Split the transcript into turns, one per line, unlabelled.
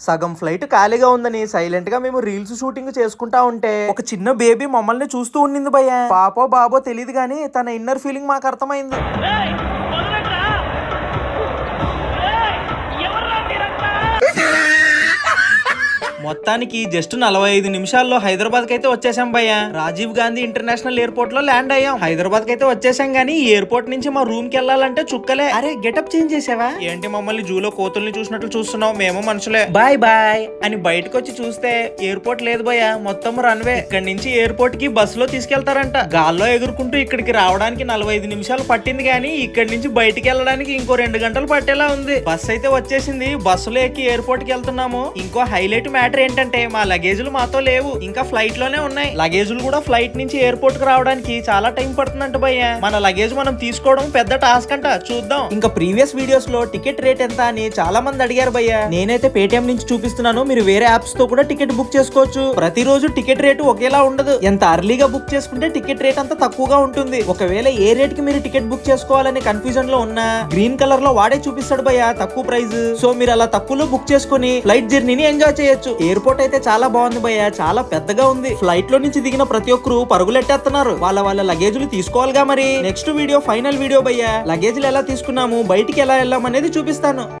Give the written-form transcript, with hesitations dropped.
సగం ఫ్లైట్ ఖాళీగా ఉందని సైలెంట్ గా మేము రీల్స్ షూటింగ్ చేసుకుంటా ఉంటే ఒక చిన్న బేబీ మమ్మల్ని చూస్తూ ఉండింది భయ్య. పాపో బాబో తెలియదు గానీ తన ఇన్నర్ ఫీలింగ్ మాకు అర్థమైంది. మొత్తానికి జస్ట్ 45 నిమిషాల్లో హైదరాబాద్ కైతే వచ్చేసాం భయ్య. రాజీవ్ గాంధీ ఇంటర్నేషనల్ ఎయిర్పోర్ట్ లో ల్యాండ్ అయ్యాం. హైదరాబాద్ కైతే వచ్చేసాం గానీ ఈ ఎయిర్పోర్ట్ నుంచి మా రూమ్ కి వెళ్ళాలంటే చుక్కలే. అరే గెటప్ చేంజ్ చేసావా ఏంటి? మమ్మల్ని జూలో కోతుల్ని చూసినట్లు చూస్తున్నావు, మేము మనుషులే. బాయ్ బాయ్ అని బయటకు వచ్చి చూస్తే ఎయిర్పోర్ట్ లేదు భయ్య, మొత్తం రన్వే. ఇక్కడి నుంచి ఎయిర్పోర్ట్ కి బస్ లో తీసుకెళ్తారంట. గాల్లో ఎగురుకుంటూ ఇక్కడికి రావడానికి 45 నిమిషాలు పట్టింది గానీ ఇక్కడి నుంచి బయటికి వెళ్ళడానికి ఇంకో 2 గంటలు పట్టేలా ఉంది. బస్ అయితే వచ్చేసింది. బస్సులో ఎక్కి ఎయిర్పోర్ట్ కి వెళ్తున్నాము. ఇంకో హైలైట్ మ్యాటర్ ఏంటంటే మా లగేజులు మాతో లేవు, ఇంకా ఫ్లైట్ లోనే ఉన్నాయి. లగేజులు కూడా ఫ్లైట్ నుంచి ఎయిర్పోర్ట్ కు రావడానికి చాలా టైం పడుతుందంట భయ్య. మన లగేజ్ మనం తీసుకోవడం పెద్ద టాస్క్ అంట. చూద్దాం. ఇంకా ప్రీవియస్ వీడియోస్ లో టికెట్ రేట్ ఎంత అని చాలా మంది అడిగారు భయ్య. నేనైతే పేటిఎం నుంచి చూపిస్తున్నాను, మీరు వేరే యాప్స్ తో కూడా టికెట్ బుక్ చేసుకోవచ్చు. ప్రతిరోజు టికెట్ రేటు ఒకేలా ఉండదు. ఎంత అర్లీగా బుక్ చేసుకుంటే టికెట్ రేట్ అంత తక్కువగా ఉంటుంది. ఒకవేళ ఏ రేట్ కి మీరు టికెట్ బుక్ చేసుకోవాలని కన్ఫ్యూజన్ లో ఉన్నా గ్రీన్ కలర్ లో వాడే చూపిస్తాడు భయ్య తక్కువ ప్రైస్. సో మీరు అలా తక్కువలో బుక్ చేసుకుని ఫ్లైట్ జర్నీని ఎంజాయ్ చేయొచ్చు. ఎయిర్పోర్ట్ అయితే చాలా బాగుంది భయ్య, చాలా పెద్దగా ఉంది. ఫ్లైట్ లో నుంచి దిగిన ప్రతి ఒక్కరు పరుగులెట్టేస్తున్నారు. వాళ్ళ లగేజులు తీసుకోవాలిగా మరి. నెక్స్ట్ వీడియో ఫైనల్ వీడియో భయ్య. లగేజులు ఎలా తీసుకున్నాము, బయటికి ఎలా వెళ్ళాం అనేది చూపిస్తాను.